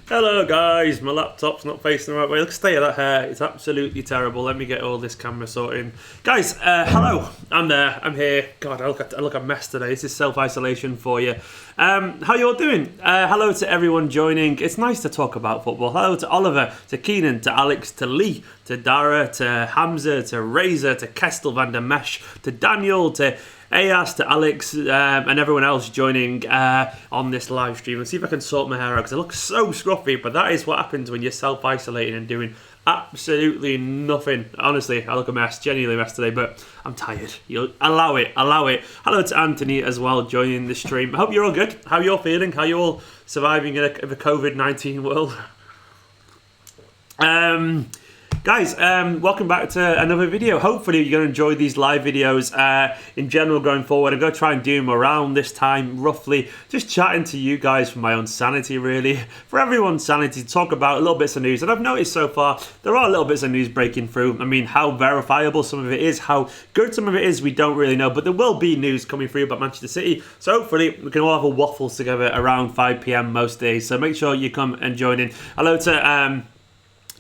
Hello guys, my laptop's not facing the right way. Look, stay at that hair, it's absolutely terrible. Let me get all this camera sorted. Guys, hello, I'm there, I'm here. God, I look a mess today. This is self-isolation for you. How you all doing? Hello to everyone joining. It's nice to talk about football. Hello to Oliver, to Keenan, to Alex, to Lee, to Dara, to Hamza, to Razor, to Kestel van der Mesh, to Daniel, to Ayas, to Alex, and everyone else joining on this live stream. And see if I can sort my hair out because I look so scruffy, but that is what happens when you're self-isolating and doing absolutely nothing. Honestly, I look a mess, genuinely a mess today, but I'm tired. You'll allow it. Hello to Anthony as well joining the stream. I hope you're all good. How you all feeling? How you all surviving in a COVID-19 world? Guys, welcome back to another video. Hopefully you're going to enjoy these live videos in general going forward. I'm going to try and do them around this time, roughly. Just chatting to you guys for my own sanity, really. For everyone's sanity, to talk about a little bits of news. And I've noticed so far, there are little bits of news breaking through. I mean, how verifiable some of it is, how good some of it is, we don't really know. But there will be news coming through about Manchester City. So hopefully we can all have a waffles together around 5 p.m. most days. So make sure you come and join in. Hello to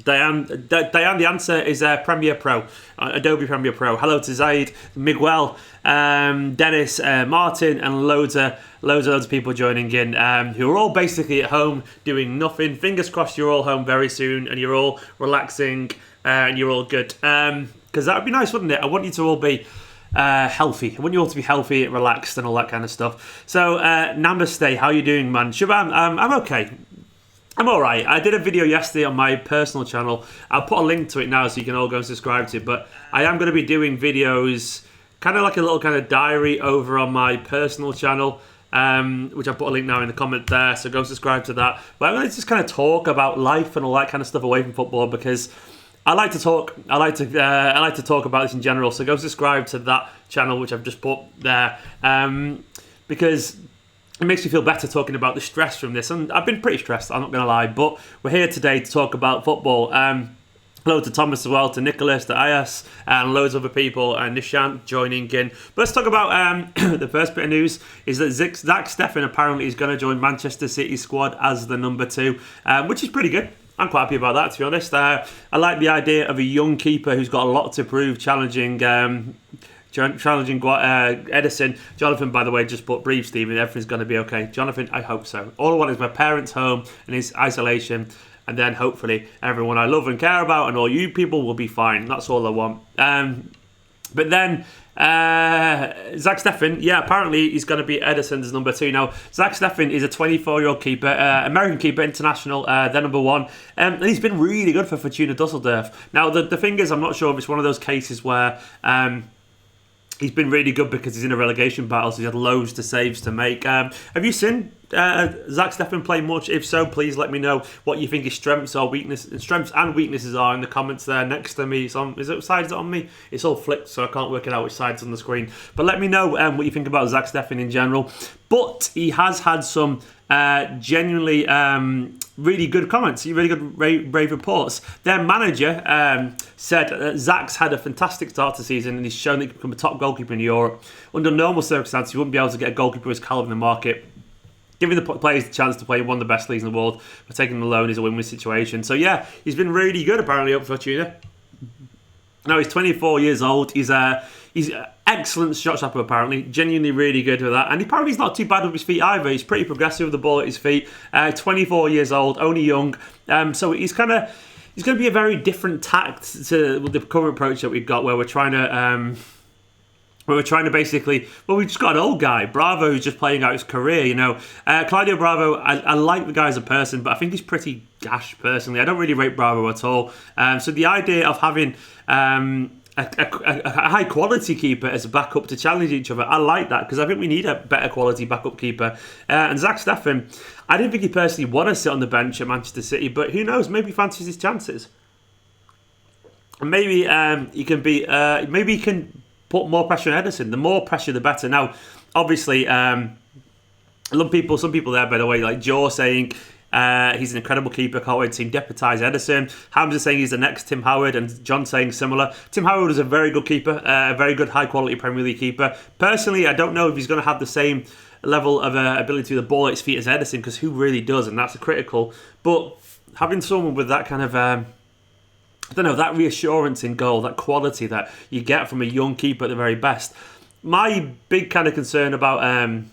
Diane, the answer is Premiere Pro, Adobe Premiere Pro. Hello to Zaid, Miguel, Dennis, Martin, and loads of people joining in who are all basically at home doing nothing. Fingers crossed you're all home very soon and you're all relaxing and you're all good. Because that would be nice, wouldn't it? I want you to all be healthy. I want you all to be healthy, relaxed, and all that kind of stuff. So, Namaste, how you doing, man? Shaban, I'm okay. I'm alright. I did a video yesterday on my personal channel. I'll put a link to it now so you can all go and subscribe to it. But I am going to be doing videos, kind of like a little kind of diary over on my personal channel, which I put a link now in the comment there. So go subscribe to that. But I'm going to just kind of talk about life and all that kind of stuff away from football because I like to talk. I like to talk about this in general. So go subscribe to that channel, which I've just put there, because it makes me feel better talking about the stress from this. And I've been pretty stressed, I'm not going to lie. But we're here today to talk about football. Hello to Thomas as well, to Nicholas, to Ayas, and loads of other people, and Nishant joining in. But let's talk about the first bit of news is that Zack Steffen apparently is going to join Manchester City squad as the number 2, which is pretty good. I'm quite happy about that, to be honest. I like the idea of a young keeper who's got a lot to prove, challenging Ederson. Jonathan, by the way, just put breathe, Stephen. Everything's going to be okay. Jonathan, I hope so. All I want is my parents home and his isolation, and then hopefully everyone I love and care about and all you people will be fine. That's all I want. But then Zack Steffen, apparently he's going to be Ederson's number 2. Now, Zack Steffen is a 24-year-old keeper, American keeper, international, they're number 1. And he's been really good for Fortuna Dusseldorf. Now, the thing is, I'm not sure if it's one of those cases where he's been really good because he's in a relegation battle, so he's had loads to saves to make. Have you seen Zack Steffen play much? If so, please let me know what you think his strengths and weaknesses are in the comments there next to me. What side is it on me? It's all flipped, so I can't work it out which side's on the screen. But let me know what you think about Zack Steffen in general. But he has had some genuinely really good comments, really good brave reports. Their manager said that Zach's had a fantastic start to the season and he's shown that he can become a top goalkeeper in Europe. Under normal circumstances, he wouldn't be able to get a goalkeeper as calibre in the market. Giving the players the chance to play one of the best leagues in the world, but taking them alone is a win-win situation. So yeah, he's been really good apparently up for Fortuna. Now he's 24 years old. He's excellent shot stopper apparently, genuinely really good with that. And apparently he's not too bad with his feet either. He's pretty progressive with the ball at his feet. 24 years old, only young. So he's going to be a very different tact to the current approach that we've got, where we're trying to basically, we've just got an old guy, Bravo, who's just playing out his career, you know. Claudio Bravo, I like the guy as a person, but I think he's pretty gash personally. I don't really rate Bravo at all. So the idea of having a high quality keeper as a backup to challenge each other, I like that, because I think we need a better quality backup keeper. And Zack Steffen, I didn't think he personally want to sit on the bench at Manchester City, but who knows, maybe he fancies his chances. And maybe he can put more pressure on Ederson. The more pressure, the better. Now, obviously, some people there, by the way, like Joe saying He's an incredible keeper. Can't wait to see him deputise Ederson. Hamza saying he's the next Tim Howard, and John saying similar. Tim Howard is a very good keeper, a very good high-quality Premier League keeper. Personally, I don't know if he's going to have the same level of ability to the ball at his feet as Ederson, because who really does, and that's critical. But having someone with that kind of, I don't know, that reassurance in goal, that quality that you get from a young keeper at the very best. My big kind of concern about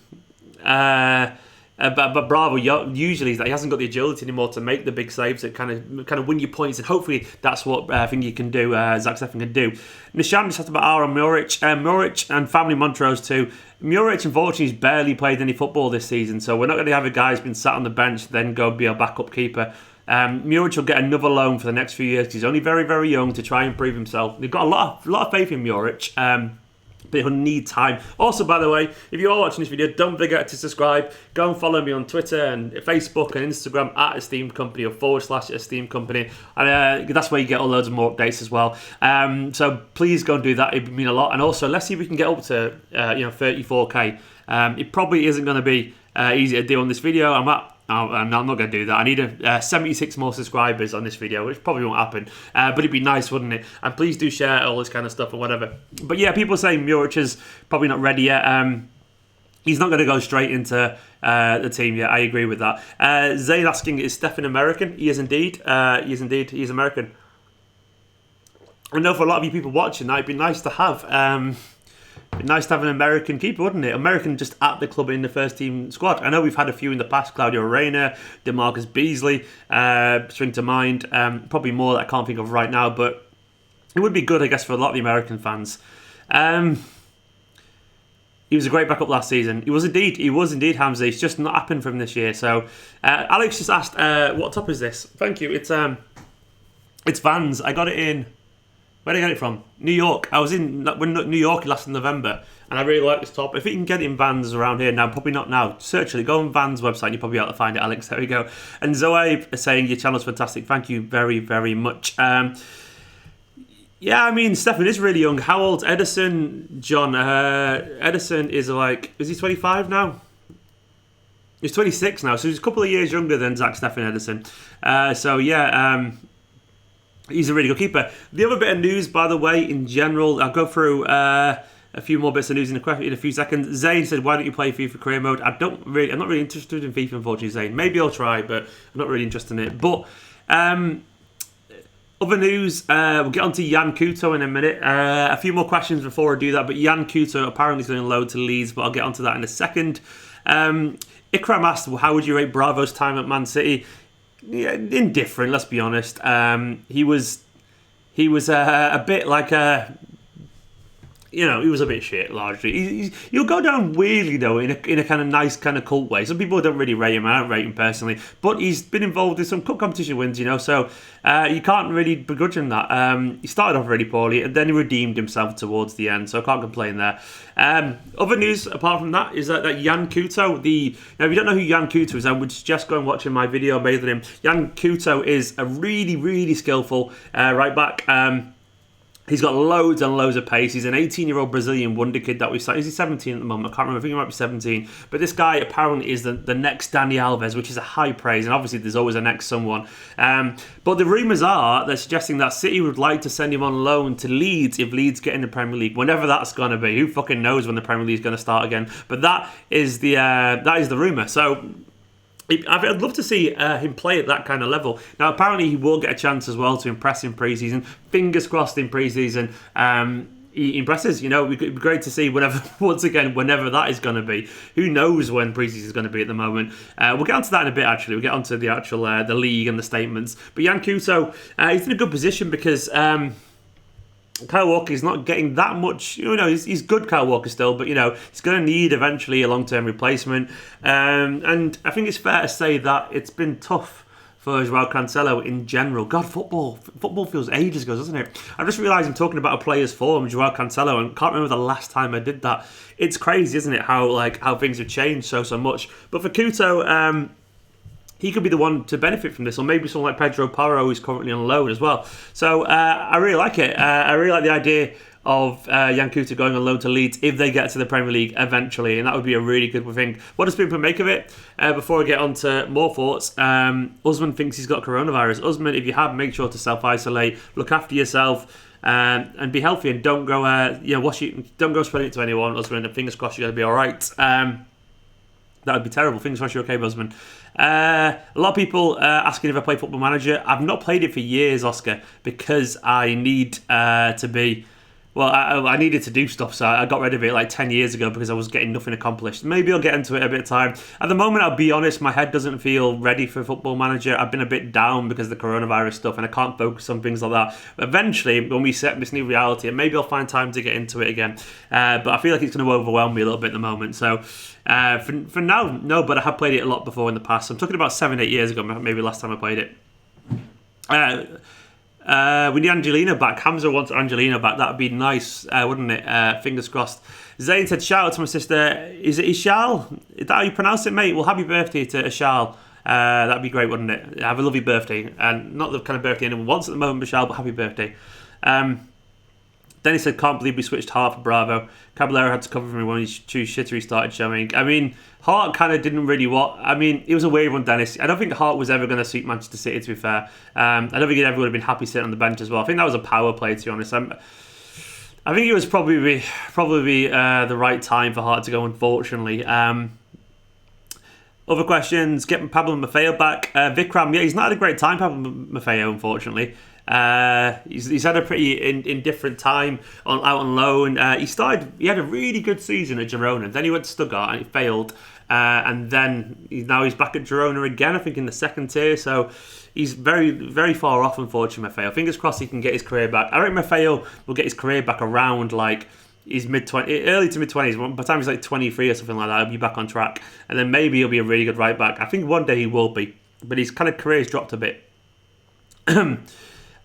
Bravo usually is that he hasn't got the agility anymore to make the big saves that kind of win you points, and hopefully that's what I think he can do. Zack Steffen can do. Nishan just asked about Aaron Muric. Muric and family Montrose too. Muric, unfortunately, has barely played any football this season, so we're not going to have a guy who's been sat on the bench then go be a backup keeper. Muric will get another loan for the next few years because he's only very, very young to try and prove himself. They've got a lot of faith in Muric. But he'll need time. Also, by the way, if you are watching this video, don't forget to subscribe. Go and follow me on Twitter and Facebook and Instagram at Esteemed Kompany or /Esteemed Kompany. And that's where you get all loads of more updates as well. So please go and do that. It would mean a lot. And also, let's see if we can get up to 34k. It probably isn't going to be easy to do on this video. I'm not going to do that. I need 76 more subscribers on this video, which probably won't happen. But it'd be nice, wouldn't it? And please do share all this kind of stuff or whatever. But yeah, people are saying Muric is probably not ready yet. He's not going to go straight into the team yet. I agree with that. Zayn asking, is Steffen American? He is indeed. He is American. I know for a lot of you people watching that, it'd be nice to have... nice to have an American keeper, wouldn't it? American just at the club in the first team squad. I know we've had a few in the past. Claudio Reyna, DeMarcus Beasley spring to mind. Probably more that I can't think of right now, but it would be good, I guess, for a lot of the American fans. He was a great backup last season. He was indeed, Hamza. It's just not happened for him this year. So Alex just asked, what top is this? Thank you. It's Vans. I got it in... Where did I get it from? New York. I was in New York last November, and I really like this top. If you can get it in Vans around here now, probably not now. Search it. Go on Vans' website, and you'll probably be able to find it, Alex. There we go. And Zoe is saying, your channel's fantastic. Thank you very, very much. Yeah, I mean, Steffen is really young. How old's Ederson, John? Ederson is he 25 now? He's 26 now, so he's a couple of years younger than Zack Steffen Ederson. He's a really good keeper. The other bit of news, by the way, in general, I'll go through a few more bits of news in a few seconds. Zayn said, why don't you play FIFA career mode? I'm not really interested in FIFA, unfortunately, Zayn. Maybe I'll try, but I'm not really interested in it. But other news, we'll get on to Yan Couto in a minute. A few more questions before I do that, but Yan Couto apparently is going to load to Leeds, but I'll get onto that in a second. Ikram asked, how would you rate Bravo's time at Man City? Yeah, indifferent, let's be honest. He was a bit like he was a bit shit largely. He'll go down weirdly though in a kind of nice kind of cult way. Some people don't really rate him. I don't rate him personally, but he's been involved in some cup competition wins, so you can't really begrudge him that. He started off really poorly and then he redeemed himself towards the end, so I can't complain there. Other news apart from that is that Yan Couto, now if you don't know who Yan Couto is, I would suggest go and watching my video I made with him. Yan Couto is a really, really skillful right back. He's got loads and loads of pace. He's an 18-year-old Brazilian wonder kid that we've signed. Is he 17 at the moment? I can't remember. I think he might be 17. But this guy apparently is the next Dani Alves, which is a high praise. And obviously there's always a next someone. But the rumours are they're suggesting that City would like to send him on loan to Leeds if Leeds get in the Premier League, whenever that's going to be. Who fucking knows when the Premier League is going to start again? But that is the rumour. So I'd love to see him play at that kind of level. Now, apparently he will get a chance as well to impress in pre-season. Fingers crossed in pre-season he impresses. It'd be great to see whenever that is going to be. Who knows when pre-season is going to be at the moment. We'll get onto that in a bit, actually. We'll get onto the actual the league and the statements. But Yan Couto, he's in a good position because... Kyle Walker's not getting that much, he's good, Kyle Walker still, but, he's going to need eventually a long-term replacement. And I think it's fair to say that it's been tough for Joao Cancelo in general. God, football feels ages ago, doesn't it? I just realised I'm talking about a player's form, Joao Cancelo, and can't remember the last time I did that. It's crazy, isn't it, how things have changed so much. But for Couto, he could be the one to benefit from this, or maybe someone like Pedro Porro who's currently on loan as well. So I really like it. I really like the idea of Yan Couto going on loan to Leeds if they get to the Premier League eventually, and that would be a really good thing. What does people make of it? Before I get on to more thoughts, Usman thinks he's got coronavirus. Usman, if you have, make sure to self-isolate, look after yourself, and be healthy, and don't go don't go spreading it to anyone, Usman, and fingers crossed you're going to be alright. That would be terrible. Fingers crossed you're okay, Usman. A lot of people asking if I play Football Manager. I've not played it for years, Oscar, because I need to be... Well, I needed to do stuff, so I got rid of it like 10 years ago because I was getting nothing accomplished. Maybe I'll get into it a bit of time. At the moment, I'll be honest, my head doesn't feel ready for Football Manager. I've been a bit down because of the coronavirus stuff, and I can't focus on things like that. But eventually, when we set this new reality, and maybe I'll find time to get into it again. But I feel like it's going to overwhelm me a little bit at the moment. So for now, no, but I have played it a lot before in the past. I'm talking about 7-8 years ago, maybe last time I played it. We need Angelino back. Hamza wants Angelino back. That would be nice, wouldn't it? Fingers crossed. Zayn said, shout out to my sister. Is it Ishal? Is that how you pronounce it, mate? Well, happy birthday to Ishal. That'd be great, wouldn't it? Have a lovely birthday. And not the kind of birthday anyone wants at the moment, Ishal, but happy birthday. Dennis said, can't believe we switched Hart for Bravo. Caballero had to cover for me when his true shittery started showing. I mean, Hart kind of didn't really it was a weird one, Dennis. I don't think Hart was ever going to suit Manchester City, to be fair. I don't think he ever would have been happy sitting on the bench as well. I think that was a power play, to be honest. I think it was probably the right time for Hart to go, unfortunately. Other questions, getting Pablo Maffeo back. Vikram, yeah, he's not had a great time, Pablo Maffeo, unfortunately. He's had a pretty indifferent time out on loan. He had a really good season at Girona. Then he went to Stuttgart and it failed. And then now he's back at Girona again, I think in the second tier. So he's very, very far off, unfortunately, Maffeo. Fingers crossed he can get his career back. I reckon Maffeo will get his career back around like his early to mid-20s. By the time he's like 23 or something like that, he'll be back on track. And then maybe he'll be a really good right back. I think one day he will be. But his kind of career's dropped a bit.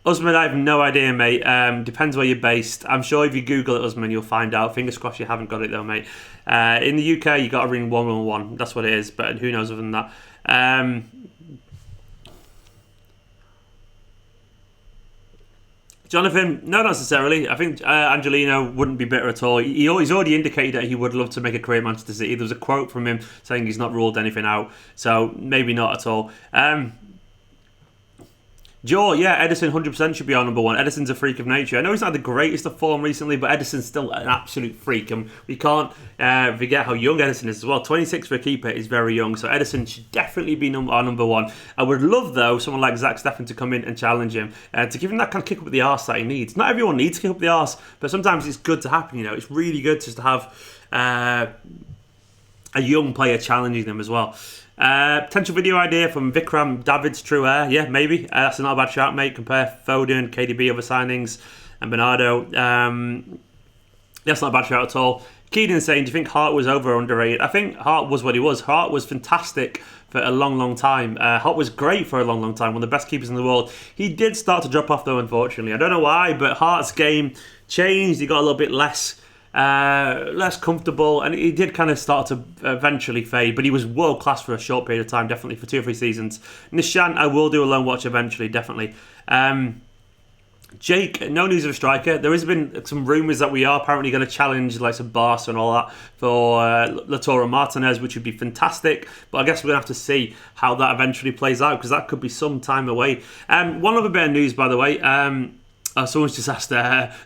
Usman, I have no idea, mate. Depends where you're based. I'm sure if you Google it, Usman, you'll find out. Fingers crossed you haven't got it though, mate. In the UK, you got to ring 111. That's what it is. But who knows other than that? Jonathan, no, not necessarily. I think Angelino wouldn't be bitter at all. He's already indicated that he would love to make a career at Manchester City. There was a quote from him saying he's not ruled anything out. So maybe not at all. Joe, yeah, Ederson 100% should be our number one. Ederson's a freak of nature. I know he's not had the greatest of form recently, but Ederson's still an absolute freak. And we can't forget how young Ederson is as well. 26 for a keeper is very young, so Ederson should definitely be our number one. I would love, though, someone like Zack Steffen to come in and challenge him, to give him that kind of kick up the arse that he needs. Not everyone needs to kick up the arse, but sometimes it's good to happen, you know. It's really good just to have a young player challenging them as well. Potential video idea from Vikram David's True Air. Yeah, maybe. That's not a bad shout, mate. Compare Foden, KDB, other signings, and Bernardo. That's not a bad shout at all. Keaton saying, do you think Hart was over or underrated? I think Hart was what he was. Hart was fantastic for a long, long time. Hart was great for a long, long time. One of the best keepers in the world. He did start to drop off, though, unfortunately. I don't know why, but Hart's game changed. He got a little bit less comfortable, and he did kind of start to eventually fade, but he was world class for a short period of time, definitely for 2 or 3 seasons. Nishant, I will do a loan watch eventually, definitely. Jake, no news of a striker. There has been some rumours that we are apparently going to challenge like some Barca and all that for Lautaro Martinez, which would be fantastic, but I guess we're going to have to see how that eventually plays out, because that could be some time away. One other bit of news, by the way. Someone's just asked,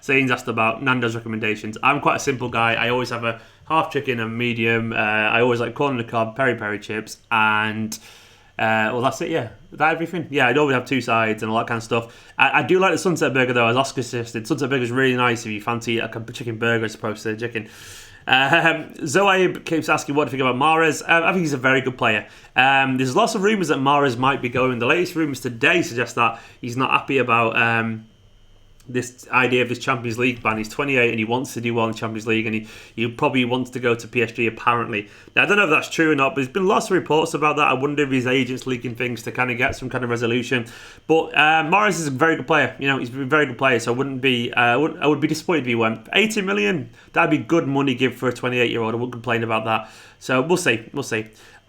Zane's asked about Nando's recommendations. I'm quite a simple guy. I always have a half chicken and medium. I always like corn on the cob, peri-peri chips, and well, that's it, yeah. Is that everything? Yeah, I'd always have 2 sides and all that kind of stuff. I do like the Sunset Burger, though, as Oscar suggested. Sunset Burger is really nice if you fancy like a chicken burger as opposed to chicken. Zoaib keeps asking what do you think about Mahrez. I think he's a very good player. There's lots of rumours that Mahrez might be going. The latest rumours today suggest that he's not happy about this idea of this Champions League ban. He's 28 and he wants to do well in the Champions League, and he probably wants to go to PSG apparently. Now, I don't know if that's true or not, but there's been lots of reports about that. I wonder if his agent's leaking things to kind of get some kind of resolution. But Mahrez is a very good player. You know, he's a very good player, so I wouldn't be I would be disappointed if he went. 80 million, that'd be good money give for a 28-year-old. I wouldn't complain about that. So we'll see.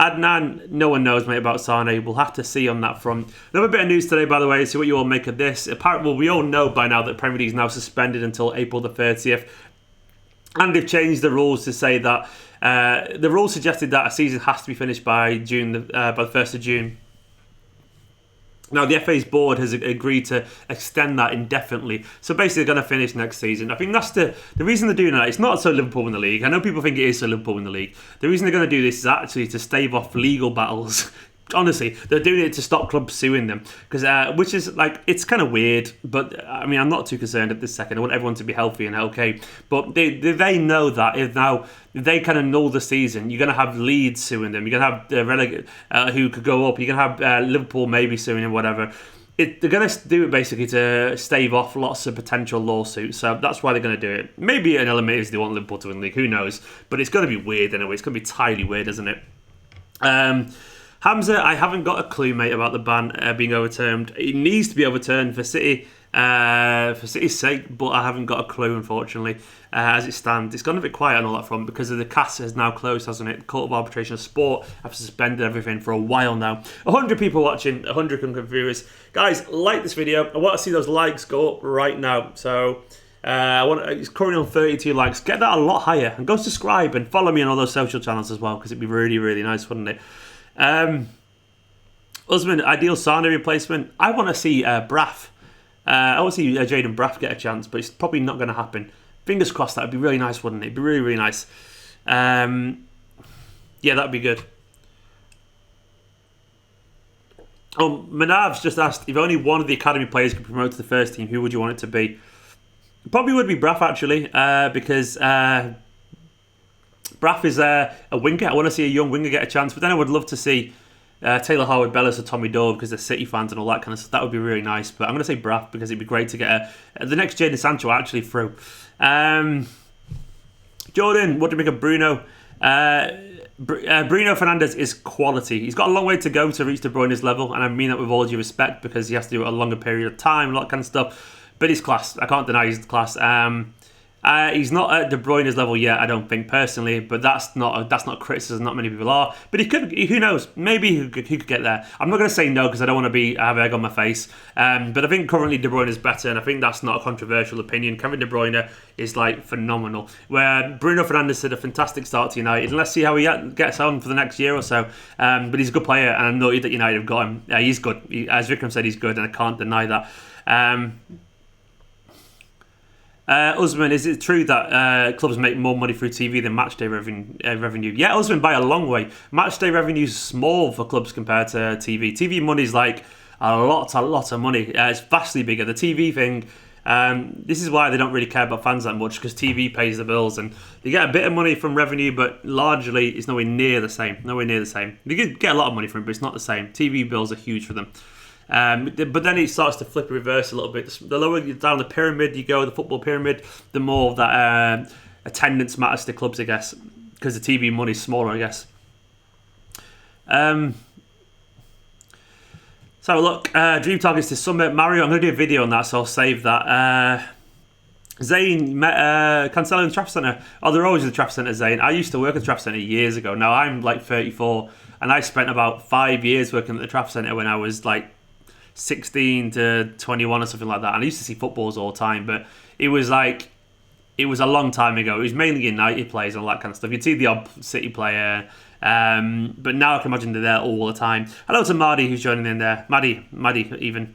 Adnan, no one knows, mate, about Sane. We'll have to see on that front. Another bit of news today, by the way, see what you all make of this. Apparently, well, we all know by now that Premier League is now suspended until April the 30th. And they've changed the rules to say that the rules suggested that a season has to be finished by the 1st of June. Now, the FA's board has agreed to extend that indefinitely. So basically, they're going to finish next season. I think that's the reason they're doing that. It's not so Liverpool win the league. I know people think it is so Liverpool win the league. The reason they're going to do this is actually to stave off legal battles. Honestly, they're doing it to stop clubs suing them, because which is like, it's kind of weird. But I mean, I'm not too concerned at this second. I want everyone to be healthy and okay. But they know that if they kind of null the season, you're going to have Leeds suing them. You're going to have the who could go up. You're going to have Liverpool maybe suing them, whatever. They're going to do it basically to stave off lots of potential lawsuits. So that's why they're going to do it. Maybe an element is they want Liverpool to win the league. Who knows? But it's going to be weird anyway. It's going to be entirely weird, isn't it? Hamza, I haven't got a clue, mate, about the ban being overturned. It needs to be overturned for City's sake, but I haven't got a clue, unfortunately, as it stands. It's gone a bit quiet on all that front because of the CAS has now closed, hasn't it? The Court of Arbitration of Sport have suspended everything for a while now. 100 people watching, 100 viewers. Guys, like this video. I want to see those likes go up right now. So it's currently on 32 likes. Get that a lot higher, and go subscribe and follow me on all those social channels as well, because it'd be really, really nice, wouldn't it? Husband, ideal Sane replacement. I want to see Braff. I want to see Jaden Braff get a chance, but it's probably not going to happen. Fingers crossed. That would be really nice, wouldn't it? It'd be really, really nice. Yeah, that'd be good. Oh, Manav's just asked, if only one of the academy players could promote to the first team, who would you want it to be? Probably would be Braff, actually, because Braff is a winger. I want to see a young winger get a chance, but then I would love to see Taylor Howard-Bellis or Tommy Dove, because they're City fans and all that kind of stuff. That would be really nice. But I'm going to say Braff because it'd be great to get the next Jadon Sancho actually through. Jordan, what do you make of Bruno? Bruno Fernandes is quality. He's got a long way to go to reach De Bruyne's level, and I mean that with all due respect, because he has to do it a longer period of time, a lot of kind of stuff. But he's class. I can't deny his class. He's not at De Bruyne's level yet, I don't think, personally, but that's not criticism. Not many people are, but he could. Who knows? Maybe he could get there. I'm not going to say no because I don't want to have egg on my face. But I think currently De Bruyne is better, and I think that's not a controversial opinion. Kevin De Bruyne is like phenomenal. Where Bruno Fernandes had a fantastic start to United, and let's see how he gets on for the next year or so. But he's a good player, and I'm noted that United have got him. He's good. As Vikram said, he's good, and I can't deny that. Usman, is it true that clubs make more money through TV than matchday revenue? Yeah, Usman, by a long way. Matchday revenue is small for clubs compared to TV. TV money is like a lot of money. It's vastly bigger. The TV thing, this is why they don't really care about fans that much, because TV pays the bills, and they get a bit of money from revenue, but largely it's nowhere near the same. They get a lot of money from it, but it's not the same. TV bills are huge for them. But then it starts to flip reverse a little bit. The lower down the pyramid you go, the football pyramid, the more that attendance matters to clubs, I guess, because the TV money is smaller, I guess. So look, dream targets this summer. Mario, I'm going to do a video on that, so I'll save that. Zane met Cancelo in the Trafford Centre. Oh, they're always in the Trafford Centre, Zane. I used to work at the Trafford Centre years ago. Now I'm like 34, and I spent about 5 years working at the Trafford Centre when I was like 16 to 21 or something like that. And I used to see footballs all the time, but it was a long time ago. It was mainly United players and all that kind of stuff. You'd see the odd City player, but now I can imagine they're there all the time. Hello to Marty, who's joining in there. Maddie even.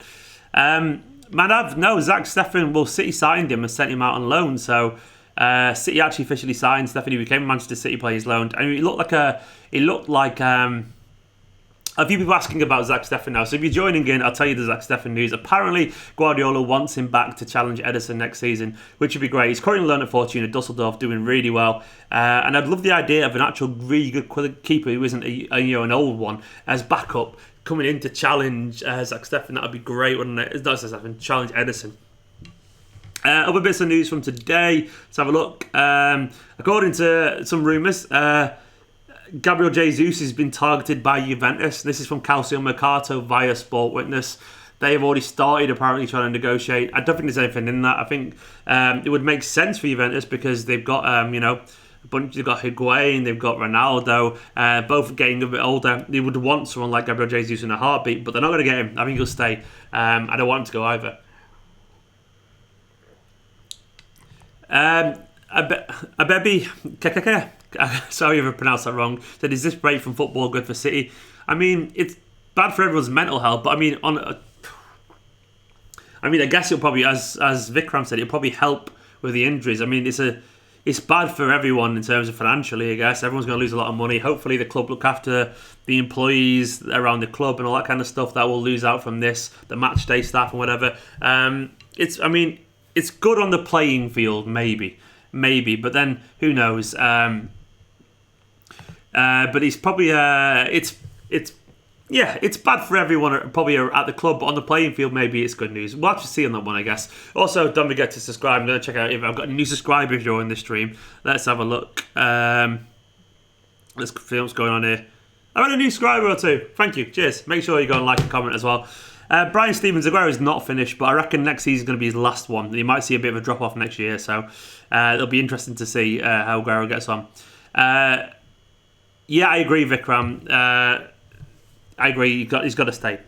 Manav, no, Zack Steffen, City signed him and sent him out on loan, so City actually officially signed Steffen. He became a Manchester City player. He's loaned. I mean, it looked like a few people asking about Zack Steffen now. So if you're joining in, I'll tell you the Zack Steffen news. Apparently, Guardiola wants him back to challenge Ederson next season, which would be great. He's currently loaned at Fortuna Dusseldorf, doing really well. And I'd love the idea of an actual really good keeper who isn't an old one as backup coming in to challenge Zack Steffen. That would be great, wouldn't it? Not Zack Steffen, challenge Ederson. Other bits of news from today. Let's have a look. According to some rumours, Gabriel Jesus has been targeted by Juventus. This is from Calcio Mercato via Sport Witness. They have already started apparently trying to negotiate. I don't think there's anything in that. I think it would make sense for Juventus because they've got They've got Higuain, they've got Ronaldo, both getting a bit older. They would want someone like Gabriel Jesus in a heartbeat, but they're not going to get him. I think he'll stay. I don't want him to go either. Abebi Kekeke, sorry if I pronounced that wrong, said, is this break from football good for City? I mean, it's bad for everyone's mental health, but I mean, I guess it'll probably, as Vikram said, it'll probably help with the injuries. I mean, it's bad for everyone in terms of financially, I guess. Everyone's going to lose a lot of money. Hopefully the club look after the employees around the club and all that kind of stuff that will lose out from this, the match day staff and whatever. It's good on the playing field, maybe, but then who knows? But it's probably it's bad for everyone probably at the club, but on the playing field, maybe it's good news. We'll have to see on that one, I guess. Also, don't forget to subscribe. I'm going to check out if I've got any new subscribers during this stream. Let's have a look. Let's see what's going on here. I've had a new subscriber or two. Thank you. Cheers. Make sure you go and like and comment as well. Brian Stevens, Aguero is not finished, but I reckon next season is going to be his last one. You might see a bit of a drop-off next year, so it'll be interesting to see how Aguero gets on. Yeah, I agree, Vikram. I agree, he's got to stay.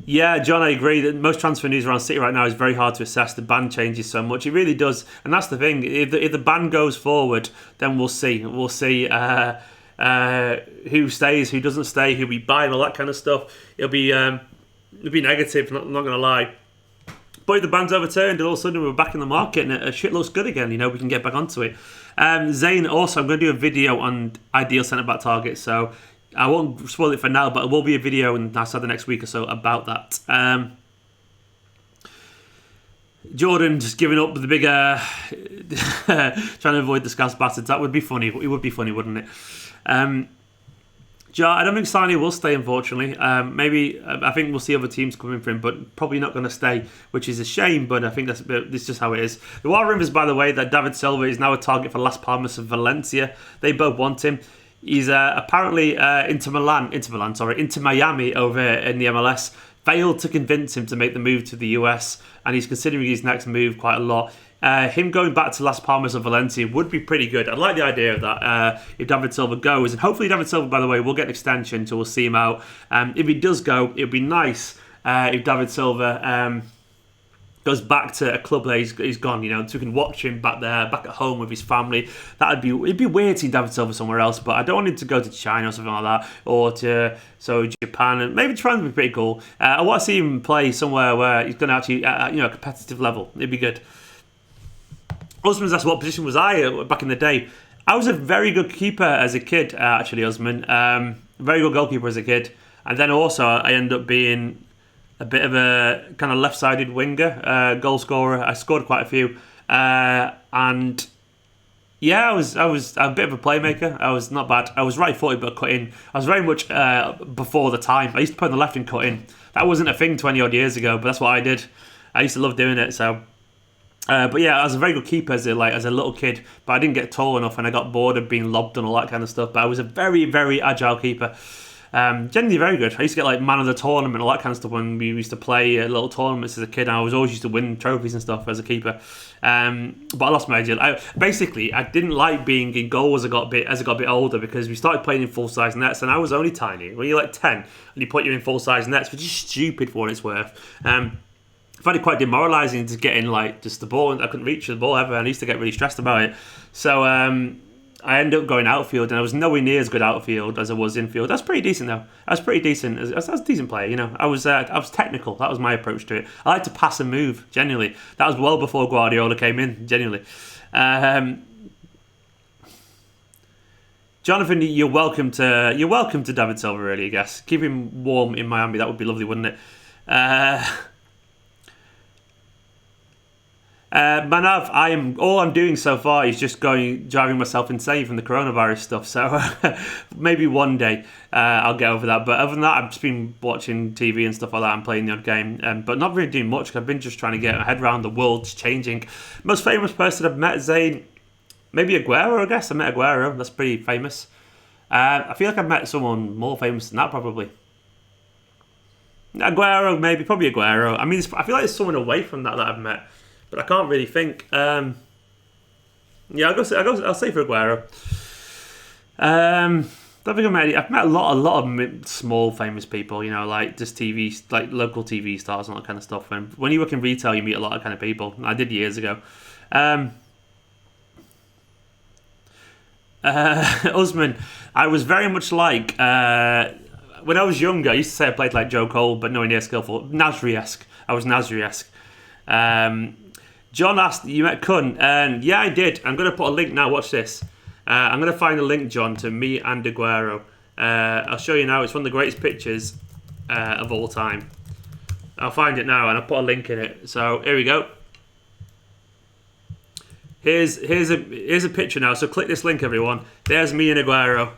Yeah, John, I agree that most transfer news around City right now is very hard to assess. The ban changes so much. It really does. And that's the thing. If the ban goes forward, then we'll see. We'll see who stays, who doesn't stay, who we buy, and all that kind of stuff. It'll be negative, not going to lie. But if the ban's overturned and all of a sudden we're back in the market and shit looks good again, we can get back onto it. Zane, also, I'm going to do a video on ideal centre-back targets, so I won't spoil it for now, but it will be a video in the next week or so about that. Jordan just giving up the bigger, trying to avoid the Scouse bastards. That would be funny. It would be funny, wouldn't it? I don't think Sane will stay, unfortunately. Maybe I think we'll see other teams coming for him, but probably not going to stay, which is a shame. But I think that's just how it is. There are rumours, by the way, that David Silva is now a target for Las Palmas of Valencia. They both want him. He's apparently into Miami over in the MLS. Failed to convince him to make the move to the US, and he's considering his next move quite a lot. Him going back to Las Palmas of Valencia would be pretty good. I'd like the idea of that if David Silva goes. And hopefully David Silva, by the way, will get an extension, so we'll see him out. If he does go, it'd be nice if David Silva goes back to a club that he's gone, so we can watch him back there, back at home with his family. It'd be weird seeing David Silva somewhere else, but I don't want him to go to China or something like that, or to Japan, and maybe Japan would be pretty cool. I want to see him play somewhere where he's going to actually, a competitive level. It'd be good. Usman's asked what position was I back in the day. I was a very good keeper as a kid, actually, Usman. Very good goalkeeper as a kid, and then also I ended up being a bit of a kind of left-sided winger, goal scorer. I scored quite a few, and yeah, I was a bit of a playmaker. I was not bad. I was right-footed but cut in. I was very much before the time. I used to play on the left and cut in. That wasn't a thing 20 odd years ago, but that's what I did. I used to love doing it. So, but yeah, I was a very good keeper as a little kid, but I didn't get tall enough, and I got bored of being lobbed and all that kind of stuff. But I was a very, very agile keeper. Generally very good. I used to get man of the tournament and all that kind of stuff when we used to play little tournaments as a kid, and I was always used to win trophies and stuff as a keeper. But I lost my idea. I didn't like being in goal as I got a bit older, because we started playing in full size nets, and I was only tiny. When you're 10 and you put you in full size nets, which is stupid for what it's worth. I found it quite demoralising to get in just the ball. I couldn't reach the ball ever, and I used to get really stressed about it. So I ended up going outfield, and I was nowhere near as good outfield as I was infield. That's pretty decent, though. I was pretty decent. I was a decent player, I was technical. That was my approach to it. I like to pass and move, genuinely. That was well before Guardiola came in, genuinely. Jonathan, you're welcome to David Silva, really, I guess. Keep him warm in Miami. That would be lovely, wouldn't it? Manav, all I'm doing so far is just driving myself insane from the coronavirus stuff. So maybe one day I'll get over that. But other than that, I've just been watching TV and stuff like that and playing the odd game, but not really doing much, because I've been just trying to get my head around the world's changing. Most famous person I've met, Zayn, maybe Aguero, I guess. I met Aguero. That's pretty famous. I feel like I've met someone more famous than that, probably. Aguero, maybe, probably Aguero. I mean, I feel like there's someone away from that I've met, but I can't really think. Yeah, I'll say for Aguero. Don't think I've met a lot of small famous people, you know, like just TV, like local TV stars and all that kind of stuff. And when you work in retail, you meet a lot of kind of people. I did years ago. Usman, I was very much like when I was younger. I used to say I played like Joe Cole, but nowhere near skillful. Nasri-esque. I was Nasri-esque. John asked, "You met Kun?" And yeah, I did. I'm going to put a link now. Watch this. I'm going to find a link, John, to me and Aguero. I'll show you now. It's one of the greatest pictures of all time. I'll find it now, and I'll put a link in it. So here we go. Here's a picture now. So click this link, everyone. There's me and Aguero.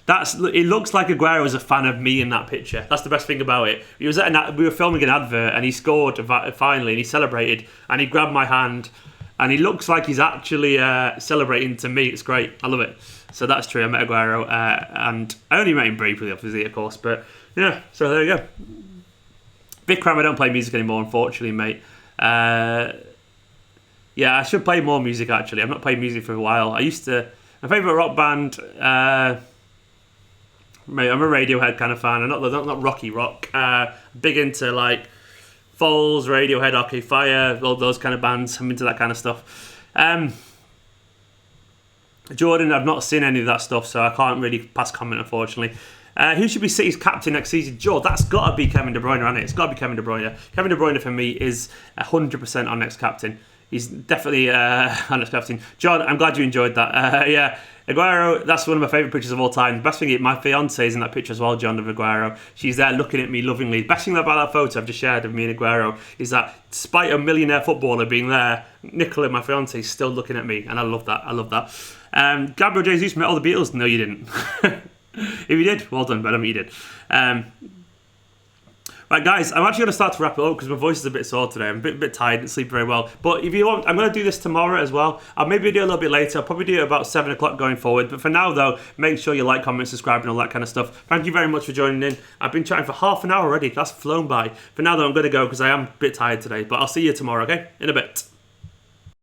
It looks like Aguero was a fan of me in that picture. That's the best thing about it. We were filming an advert, and he scored finally, and he celebrated, and he grabbed my hand, and he looks like he's actually celebrating to me. It's great. I love it. So that's true. I met Aguero, and I only met him briefly, obviously, of course. But yeah, so there you go. Vikram, I don't play music anymore, unfortunately, mate. Yeah, I should play more music, actually. I've not played music for a while. My favourite rock band, mate, I'm a Radiohead kind of fan. I'm not rocky rock. Big into, like, Falls, Radiohead, Arcade Fire, all those kind of bands. I'm into that kind of stuff. Jordan, I've not seen any of that stuff, so I can't really pass comment, unfortunately. Who should be City's captain next season? Joe, that's got to be Kevin De Bruyne, hasn't it? It's got to be Kevin De Bruyne. Kevin De Bruyne, for me, is 100% our next captain. He's definitely our next captain. John, I'm glad you enjoyed that. Yeah, Aguero, that's one of my favourite pictures of all time. The best thing, my fiance is in that picture as well, John, of Aguero. She's there looking at me lovingly. The best thing about that photo I've just shared of me and Aguero is that despite a millionaire footballer being there, Nicola, my fiance, is still looking at me, and I love that. Gabriel Jesus met all the Beatles. No, you didn't. If you did, well done, but I don't think you did. Right, guys, I'm actually going to start to wrap it up because my voice is a bit sore today. I'm a bit tired, didn't sleep very well. But if you want, I'm going to do this tomorrow as well. I'll maybe do it a little bit later. I'll probably do it about 7 o'clock going forward. But for now, though, make sure you like, comment, subscribe, and all that kind of stuff. Thank you very much for joining in. I've been chatting for half an hour already. That's flown by. For now, though, I'm going to go because I am a bit tired today. But I'll see you tomorrow, okay? In a bit.